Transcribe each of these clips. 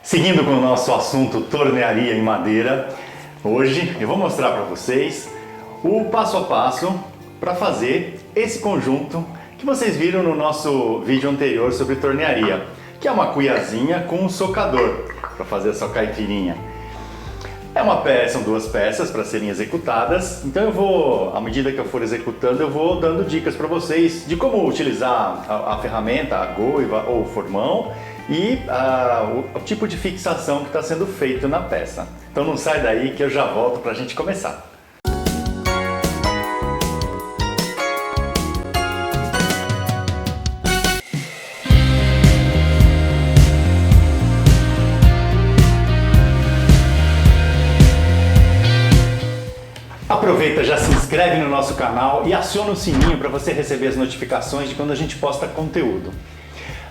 Seguindo com o nosso assunto tornearia em madeira, hoje eu vou mostrar para vocês o passo a passo para fazer esse conjunto que vocês viram no nosso vídeo anterior sobre tornearia, que é uma cuiazinha com um socador para fazer a sua caipirinha. São duas peças para serem executadas, então eu vou, à medida que eu for executando, eu vou dando dicas para vocês de como utilizar a ferramenta, a goiva ou o formão e o tipo de fixação que está sendo feito na peça. Então não sai daí que eu já volto para a gente começar. Aproveita, já se inscreve no nosso canal e aciona o sininho para você receber as notificações de quando a gente posta conteúdo.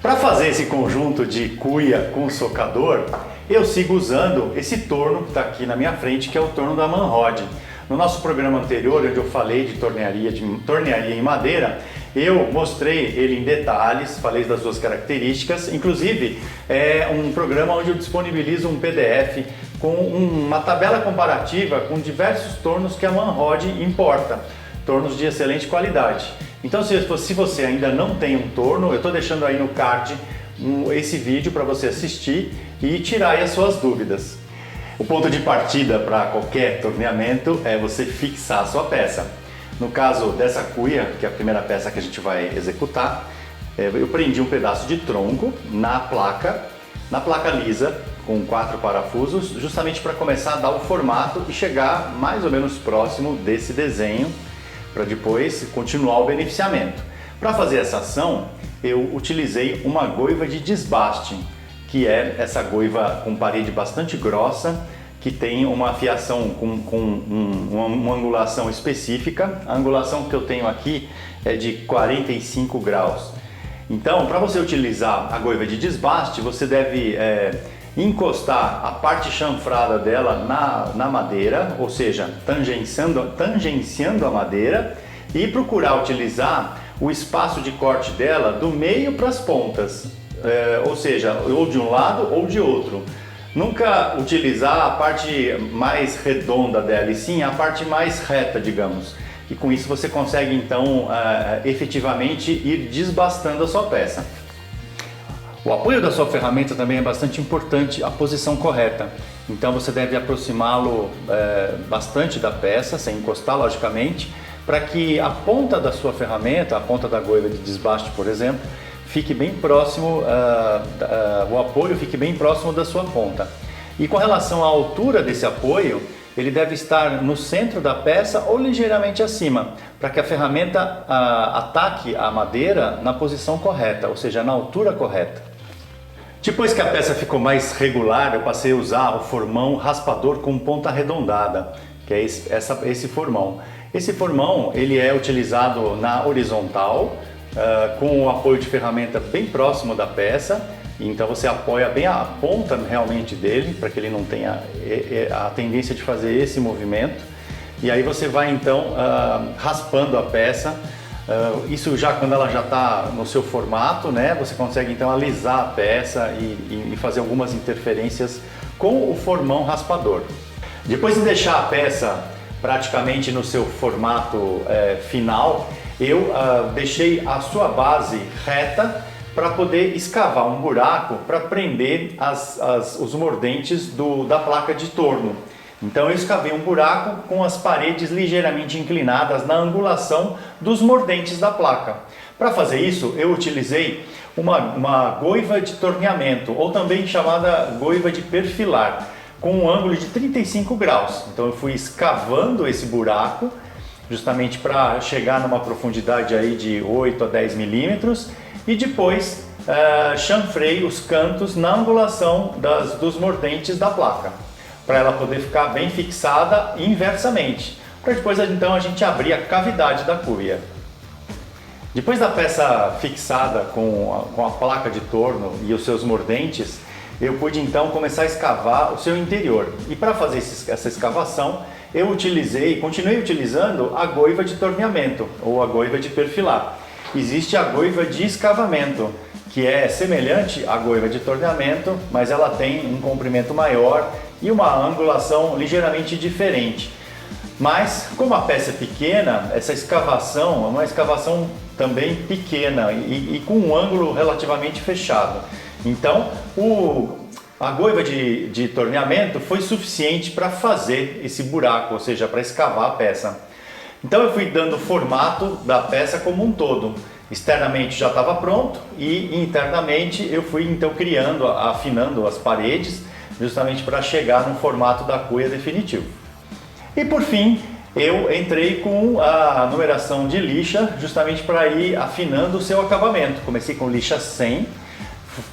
Para fazer esse conjunto de cuia com socador, eu sigo usando esse torno que está aqui na minha frente, que é o torno da Manrod. No nosso programa anterior, onde eu falei de tornearia em madeira, eu mostrei ele em detalhes, falei das suas características, inclusive é um programa onde eu disponibilizo um PDF com uma tabela comparativa com diversos tornos que a Manrod importa, tornos de excelente qualidade. Então se você ainda não tem um torno, eu estou deixando aí no card esse vídeo para você assistir e tirar aí as suas dúvidas. O ponto de partida para qualquer torneamento é você fixar a sua peça. No caso dessa cuia, que é a primeira peça que a gente vai executar, eu prendi um pedaço de tronco na placa lisa, com 4 parafusos, justamente para começar a dar o formato e chegar mais ou menos próximo desse desenho, para depois continuar o beneficiamento. Para fazer essa ação, eu utilizei uma goiva de desbaste, que é essa goiva com parede bastante grossa, que tem uma afiação com uma angulação específica. A angulação que eu tenho aqui é de 45 graus. Então, para você utilizar a goiva de desbaste, você deve encostar a parte chanfrada dela na madeira, ou seja, tangenciando a madeira, e procurar utilizar o espaço de corte dela do meio para as pontas, ou seja, ou de um lado ou de outro. Nunca utilizar a parte mais redonda dela, e sim a parte mais reta, digamos. E com isso você consegue então efetivamente ir desbastando a sua peça. O apoio da sua ferramenta também é bastante importante, a posição correta. Então você deve aproximá-lo bastante da peça, sem encostar logicamente, para que a ponta da sua ferramenta, a ponta da goiva de desbaste, por exemplo, fique bem próximo, o apoio fique bem próximo da sua ponta. E com relação à altura desse apoio, ele deve estar no centro da peça ou ligeiramente acima, para que a ferramenta ataque a madeira na posição correta, ou seja, na altura correta. Depois que a peça ficou mais regular, eu passei a usar o formão raspador com ponta arredondada, que é esse formão. Esse formão ele é utilizado na horizontal, com o apoio de ferramenta bem próximo da peça. Então você apoia bem a ponta realmente dele, para que ele não tenha a tendência de fazer esse movimento. E aí você vai então raspando a peça. Isso já quando ela já está no seu formato, né? Você consegue então alisar a peça e fazer algumas interferências com o formão raspador. Depois de deixar a peça praticamente no seu formato final, eu deixei a sua base reta para poder escavar um buraco para prender os mordentes da placa de torno. Então eu escavei um buraco com as paredes ligeiramente inclinadas na angulação dos mordentes da placa. Para fazer isso, eu utilizei uma goiva de torneamento, ou também chamada goiva de perfilar, com um ângulo de 35 graus. Então eu fui escavando esse buraco, justamente para chegar numa profundidade aí de 8 a 10 milímetros, e depois chanfrei os cantos na angulação dos mordentes da placa, para ela poder ficar bem fixada inversamente, para depois então a gente abrir a cavidade da cuia. Depois da peça fixada com a placa de torno e os seus mordentes, eu pude então começar a escavar o seu interior. E para fazer essa escavação, eu continuei utilizando a goiva de torneamento ou a goiva de perfilar. Existe a goiva de escavamento, que é semelhante à goiva de torneamento, mas ela tem um comprimento maior e uma angulação ligeiramente diferente. Mas, como a peça é pequena, essa escavação é uma escavação também pequena e com um ângulo relativamente fechado. Então, a goiva de torneamento foi suficiente para fazer esse buraco, ou seja, para escavar a peça. Então eu fui dando o formato da peça como um todo. Externamente já estava pronto e internamente eu fui então criando, afinando as paredes, justamente para chegar no formato da cuia definitivo. E por fim, eu entrei com a numeração de lixa, justamente para ir afinando o seu acabamento. Comecei com lixa 100,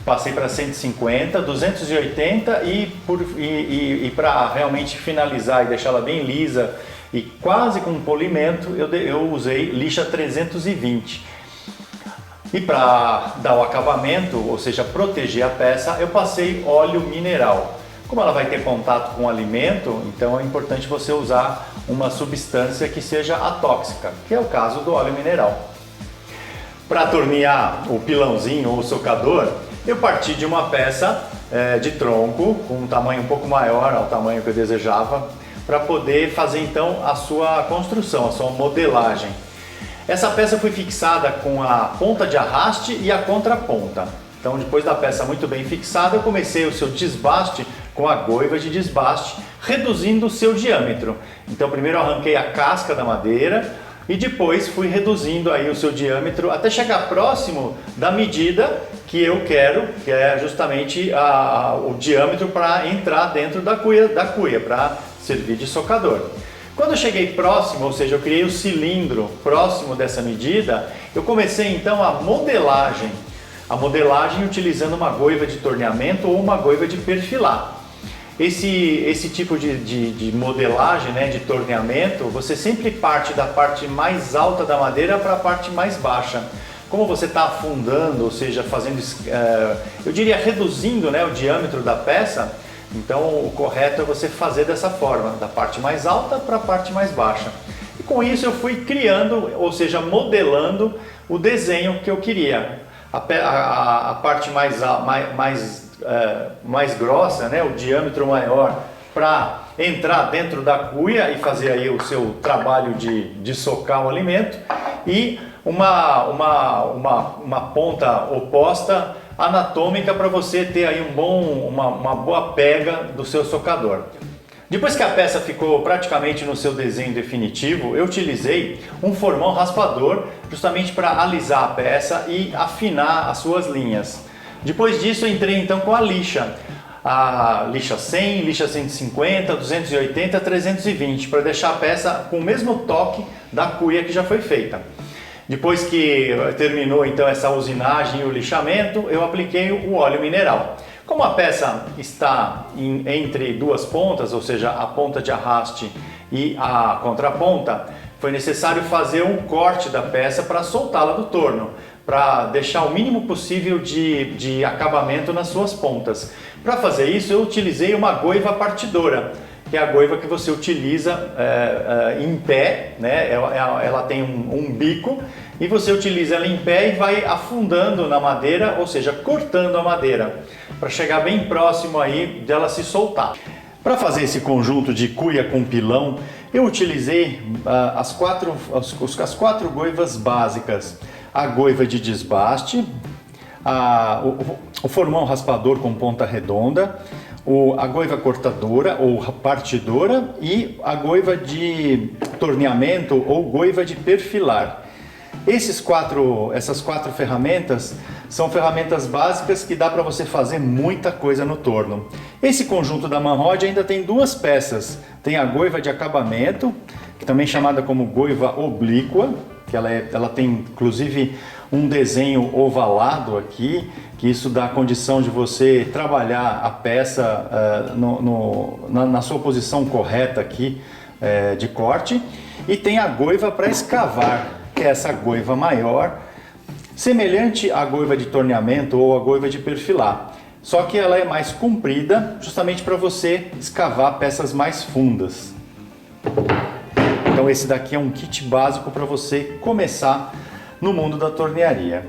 passei para 150, 280 e para realmente finalizar e deixá-la bem lisa e quase com polimento, eu usei lixa 320. E para dar o acabamento, ou seja, proteger a peça, eu passei óleo mineral. Como ela vai ter contato com o alimento, então é importante você usar uma substância que seja atóxica, que é o caso do óleo mineral. Para tornear o pilãozinho ou o socador, eu parti de uma peça de tronco com um tamanho um pouco maior ao tamanho que eu desejava, para poder fazer então a sua construção, a sua modelagem. Essa peça foi fixada com a ponta de arraste e a contraponta. Então, depois da peça muito bem fixada, eu comecei o seu desbaste com a goiva de desbaste, reduzindo o seu diâmetro. Então, primeiro eu arranquei a casca da madeira e depois fui reduzindo aí o seu diâmetro até chegar próximo da medida que eu quero, que é justamente o diâmetro para entrar dentro da cuia para servir de socador. Quando eu cheguei próximo, ou seja, eu criei o cilindro próximo dessa medida, eu comecei então a modelagem. A modelagem utilizando uma goiva de torneamento ou uma goiva de perfilar. Esse tipo de modelagem, né, de torneamento, você sempre parte da parte mais alta da madeira para a parte mais baixa. Como você está afundando, ou seja, fazendo, eu diria reduzindo, né, o diâmetro da peça, então o correto é você fazer dessa forma, da parte mais alta para a parte mais baixa. E com isso eu fui criando, ou seja, modelando o desenho que eu queria. A parte mais grossa, né, o diâmetro maior, para entrar dentro da cuia e fazer aí o seu trabalho de socar o alimento, e uma ponta oposta anatômica para você ter aí uma boa pega do seu socador. Depois que a peça ficou praticamente no seu desenho definitivo, eu utilizei um formão raspador justamente para alisar a peça e afinar as suas linhas. Depois disso eu entrei então com a lixa 100, lixa 150, 280, 320, para deixar a peça com o mesmo toque da cuia que já foi feita. Depois que terminou então essa usinagem e o lixamento, eu apliquei o óleo mineral. Como a peça está entre duas pontas, ou seja, a ponta de arraste e a contraponta, foi necessário fazer um corte da peça para soltá-la do torno, para deixar o mínimo possível de acabamento nas suas pontas. Para fazer isso, eu utilizei uma goiva partidora, que é a goiva que você utiliza em pé, né? Ela tem um bico e você utiliza ela em pé e vai afundando na madeira, ou seja, cortando a madeira, para chegar bem próximo aí dela se soltar. Para fazer esse conjunto de cuia com pilão, eu utilizei as quatro goivas básicas: a goiva de desbaste, o formão raspador com ponta redonda, a goiva cortadora ou partidora e a goiva de torneamento ou goiva de perfilar. Essas quatro ferramentas são ferramentas básicas que dá para você fazer muita coisa no torno. Esse conjunto da Manrod ainda tem duas peças. Tem a goiva de acabamento, que também é chamada como goiva oblíqua, que ela tem inclusive um desenho ovalado aqui, que isso dá a condição de você trabalhar a peça na sua posição correta aqui de corte. E tem a goiva para escavar, que é essa goiva maior, semelhante à goiva de torneamento ou à goiva de perfilar, só que ela é mais comprida, justamente para você escavar peças mais fundas. Então esse daqui é um kit básico para você começar no mundo da tornearia.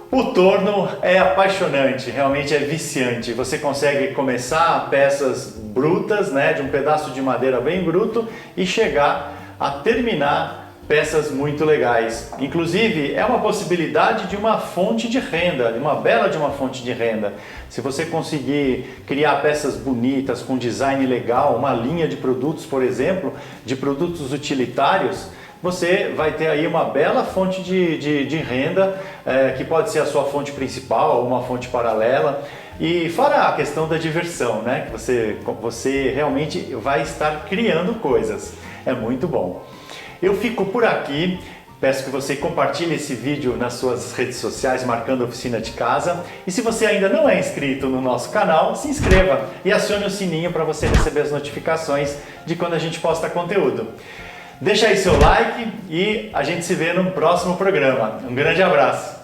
O torno é apaixonante, realmente é viciante. Você consegue começar peças brutas, né, de um pedaço de madeira bem bruto e chegar a terminar peças muito legais. Inclusive, é uma possibilidade de uma fonte de renda, de uma bela de uma fonte de renda. Se você conseguir criar peças bonitas, com design legal, uma linha de produtos, por exemplo, de produtos utilitários, você vai ter aí uma bela fonte de renda, que pode ser a sua fonte principal ou uma fonte paralela. E fora a questão da diversão, né? Que você realmente vai estar criando coisas. É muito bom. Eu fico por aqui. Peço que você compartilhe esse vídeo nas suas redes sociais, marcando a Oficina de Casa. E se você ainda não é inscrito no nosso canal, se inscreva e acione o sininho para você receber as notificações de quando a gente posta conteúdo. Deixa aí seu like e a gente se vê no próximo programa. Um grande abraço!